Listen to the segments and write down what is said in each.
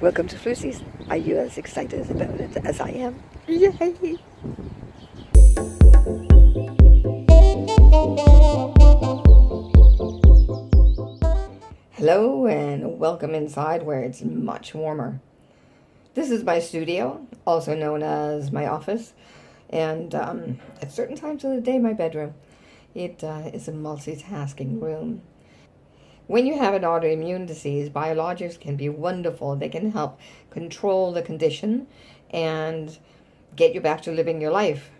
Welcome to flu season. Are you as excited about it as I am? Yay! Hello and welcome inside where it's much warmer. This is my studio, also known as my office, and at certain times of the day, my bedroom. It is a multitasking room. When you have an autoimmune disease, biologics can be wonderful. They can help control the condition and get you back to living your life.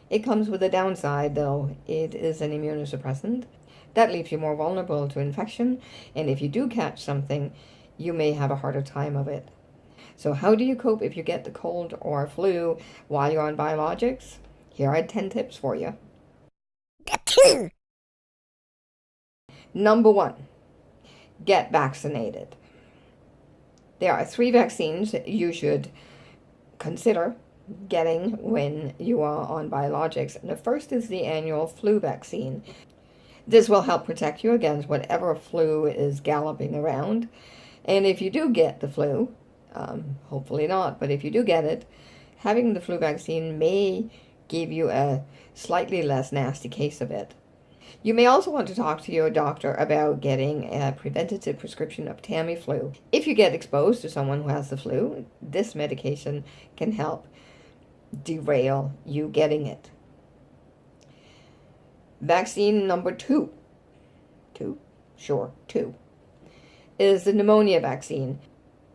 It comes with a downside, though. It is an immunosuppressant. That leaves you more vulnerable to infection, and if you do catch something, you may have a harder time of it. So how do you cope if you get the cold or flu while you're on biologics? Here are 10 tips for you. Number 1. Get vaccinated. There are 3 vaccines you should consider getting when you are on biologics. And the first is the annual flu vaccine. This will help protect you against whatever flu is galloping around. And if you do get the flu, hopefully not, but if you do get it, having the flu vaccine may give you a slightly less nasty case of it. You may also want to talk to your doctor about getting a preventative prescription of Tamiflu. If you get exposed to someone who has the flu, this medication can help derail you getting it. Vaccine number 2. 2? Sure, 2. Is the pneumonia vaccine.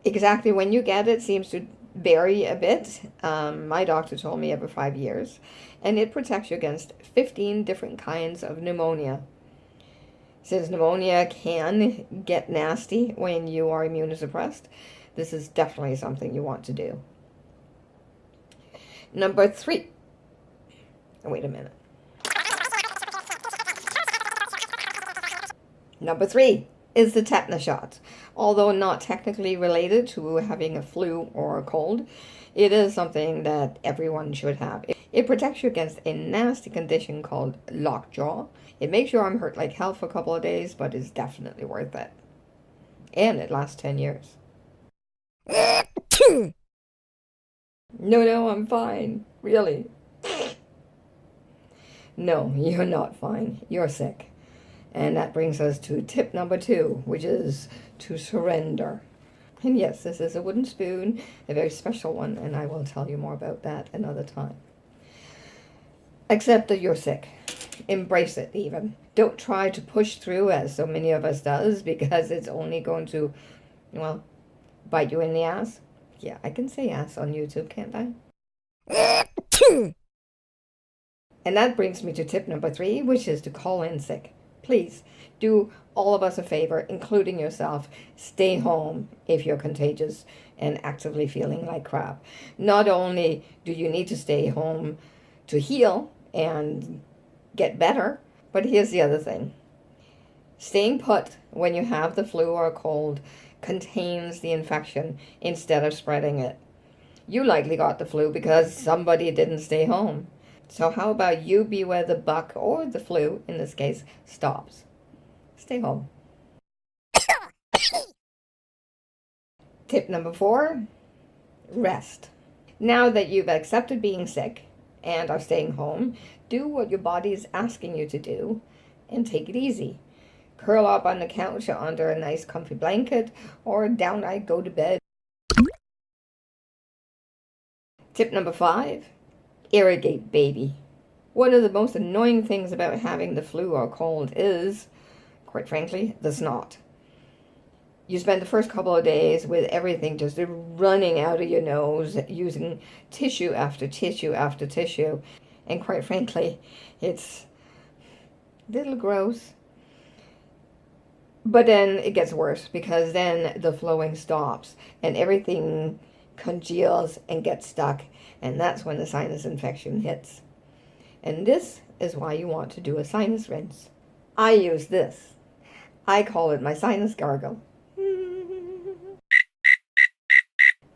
Exactly when you get it seems to vary a bit. My doctor told me every 5 years, and it protects you against 15 different kinds of pneumonia. Since pneumonia can get nasty when you are immunosuppressed, this is definitely something you want to do. Number 3. Wait a minute. Number 3 is the tetanus shot. Although not technically related to having a flu or a cold, it is something that everyone should have. It protects you against a nasty condition called lockjaw. It makes your arm hurt like hell for a couple of days, but it's definitely worth it. And it lasts 10 years. No, I'm fine. Really. No, you're not fine. You're sick. And that brings us to tip number 2, which is to surrender. And yes, this is a wooden spoon, a very special one, and I will tell you more about that another time. Accept that you're sick. Embrace it even. Don't try to push through as so many of us does, because it's only going to, well, bite you in the ass. Yeah, I can say ass on YouTube, can't I? And that brings me to tip number 3, which is to call in sick. Please do all of us a favor, including yourself. Stay home if you're contagious and actively feeling like crap. Not only do you need to stay home to heal and get better, but here's the other thing. Staying put when you have the flu or a cold contains the infection instead of spreading it. You likely got the flu because somebody didn't stay home. So how about you be where the buck, or the flu in this case, stops? Stay home. Tip number 4, rest. Now that you've accepted being sick and are staying home, do what your body is asking you to do and take it easy. Curl up on the couch or under a nice comfy blanket, or downright go to bed. Tip number 5. Irrigate baby. One of the most annoying things about having the flu or cold is, quite frankly, the snot. You spend the first couple of days with everything just running out of your nose, using tissue after tissue after tissue, and quite frankly, it's a little gross. But then it gets worse, because then the flowing stops and everything congeals and gets stuck, and that's when the sinus infection hits. And this is why you want to do a sinus rinse. I use this. I call it my sinus gargle.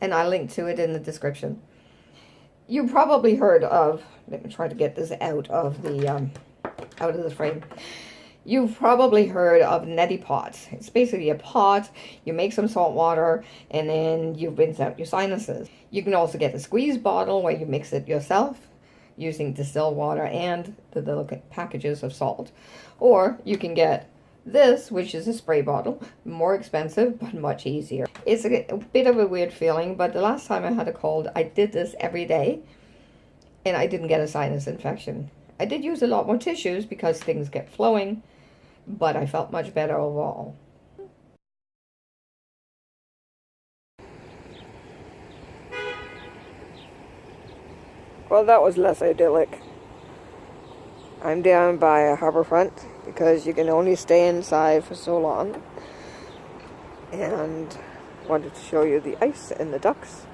And I link to it in the description. You probably heard of, let me try to get this out of the frame. You've probably heard of neti pots. It's basically a pot, you make some salt water, and then you rinse out your sinuses. You can also get a squeeze bottle where you mix it yourself using distilled water and the little packages of salt. Or you can get this, which is a spray bottle, more expensive, but much easier. It's a bit of a weird feeling, but the last time I had a cold, I did this every day, and I didn't get a sinus infection. I did use a lot more tissues because things kept flowing, but I felt much better overall. Well, that was less idyllic. I'm down by a harborfront because you can only stay inside for so long. And wanted to show you the ice and the ducks.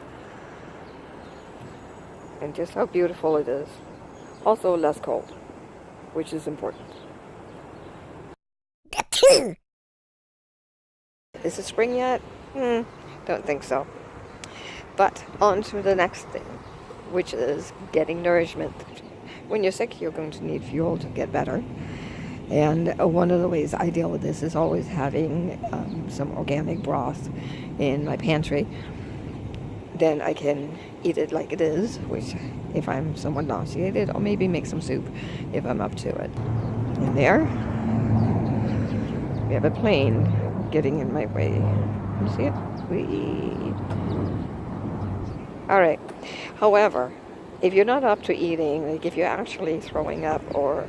And just how beautiful it is. Also less cold, which is important. Is it spring yet? Don't think so. But on to the next thing, which is getting nourishment. When you're sick, you're going to need fuel to get better. And one of the ways I deal with this is always having some organic broth in my pantry. Then I can eat it like it is, which if I'm somewhat nauseated, or maybe make some soup if I'm up to it. And there, we have a plane getting in my way. You see it? Alright. However, if you're not up to eating, like if you're actually throwing up or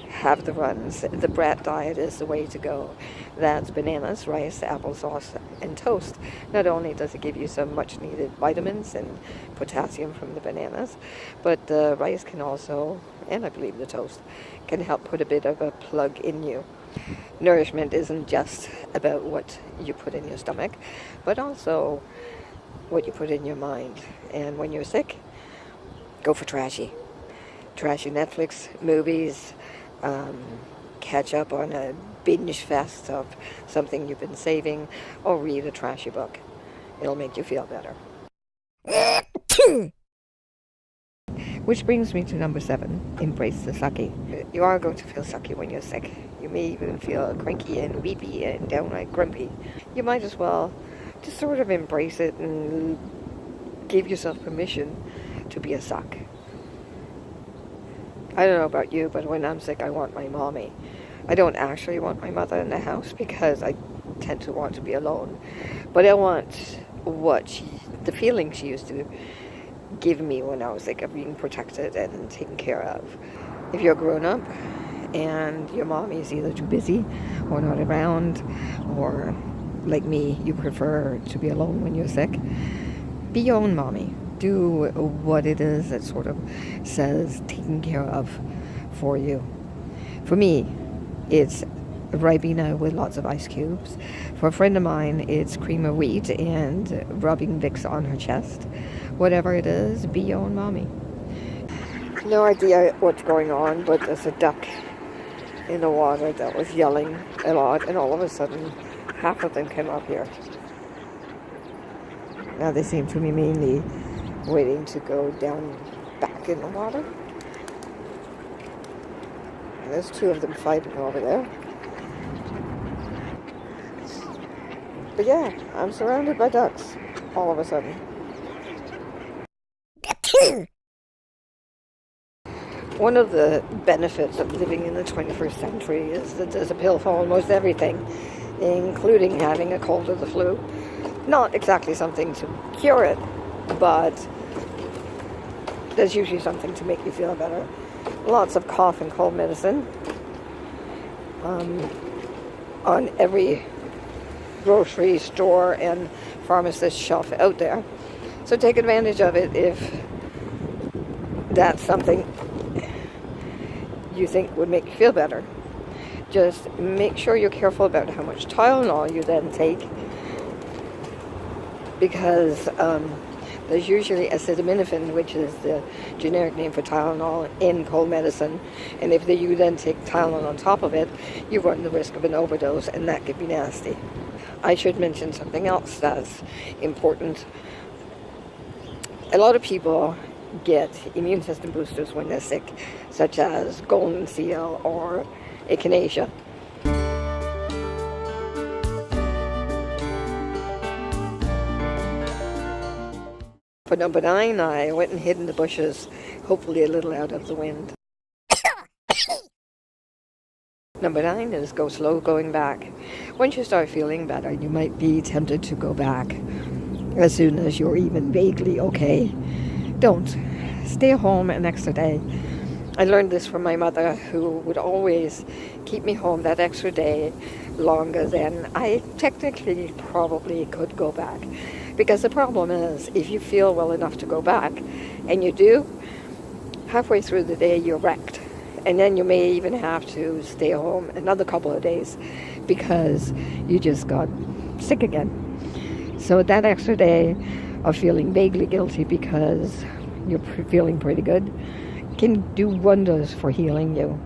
have the runs, the brat diet is the way to go. That's bananas, rice, applesauce, and toast. Not only does it give you some much needed vitamins and potassium from the bananas, but the rice can also, and I believe the toast, can help put a bit of a plug in you. Nourishment isn't just about what you put in your stomach, but also what you put in your mind. And when you're sick, go for trashy Netflix movies, catch up on a binge fest of something you've been saving, or read a trashy book. It'll make you feel better. Which brings me to number 7, embrace the sucky. You are going to feel sucky when you're sick. You may even feel cranky and weepy and downright grumpy. You might as well just sort of embrace it and give yourself permission to be a suck. I don't know about you, but when I'm sick, I want my mommy. I don't actually want my mother in the house because I tend to want to be alone. But I want the feeling she used to give me when I was sick, of being protected and taken care of. If you're grown up and your mommy is either too busy or not around, or like me, you prefer to be alone when you're sick, be your own mommy. Do what it is that sort of says taken care of for you. For me, it's Ribena with lots of ice cubes. For a friend of mine, it's cream of wheat and rubbing Vicks on her chest. Whatever it is, be your own mommy. No idea what's going on, but there's a duck in the water that was yelling a lot, and all of a sudden, half of them came up here. Now they seem to be mainly waiting to go down back in the water. And there's 2 of them fighting over there. But yeah, I'm surrounded by ducks all of a sudden. One of the benefits of living in the 21st century is that there's a pill for almost everything, including having a cold or the flu. Not exactly something to cure it, but there's usually something to make you feel better. Lots of cough and cold medicine on every grocery store and pharmacist shelf out there. So take advantage of it if that's something you think would make you feel better. Just make sure you're careful about how much Tylenol you then take, because there's usually acetaminophen, which is the generic name for Tylenol, in cold medicine. And if you then take Tylenol on top of it, you run the risk of an overdose, and that could be nasty. I should mention something else that's important. A lot of people get immune system boosters when they're sick, such as golden seal or echinacea. For number 9, I went and hid in the bushes, hopefully a little out of the wind. Number 9 is go slow going back. Once you start feeling better, you might be tempted to go back as soon as you're even vaguely okay. Don't. Stay home an extra day. I learned this from my mother, who would always keep me home that extra day longer than I technically probably could go back. Because the problem is, if you feel well enough to go back, and you do, halfway through the day you're wrecked. And then you may even have to stay home another couple of days because you just got sick again. So that extra day of feeling vaguely guilty because you're feeling pretty good can do wonders for healing you.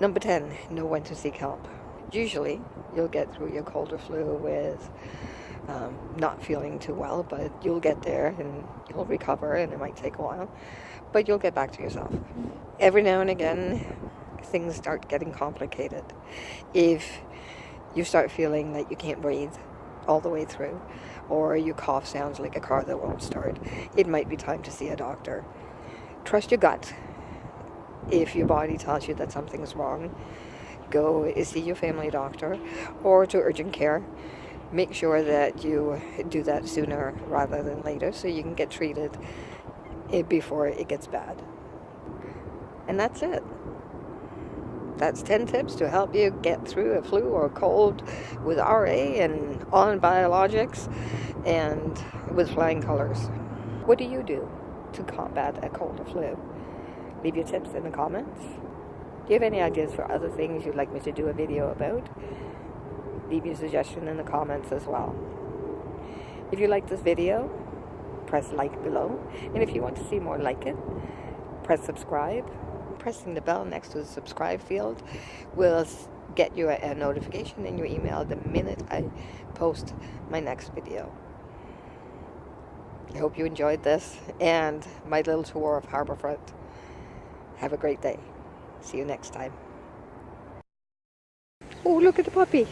Number 10, know when to seek help. Usually, you'll get through your cold or flu with not feeling too well, but you'll get there and you'll recover, and it might take a while, but you'll get back to yourself. Every now and again, things start getting complicated. If you start feeling that you can't breathe all the way through, or your cough sounds like a car that won't start, it might be time to see a doctor. Trust your gut. If your body tells you that something's wrong, go see your family doctor or to urgent care. Make sure that you do that sooner rather than later so you can get treated before it gets bad. And that's it. That's 10 tips to help you get through a flu or a cold with RA and on biologics and with flying colors. What do you do to combat a cold or flu? Leave your tips in the comments. Do you have any ideas for other things you'd like me to do a video about? Leave your suggestion in the comments as well. If you like this video, press like below. And if you want to see more like it, press subscribe. Pressing the bell next to the subscribe field will get you a notification in your email the minute I post my next video. I hope you enjoyed this and my little tour of Harbourfront. Have a great day. See you next time. Oh, look at the puppy.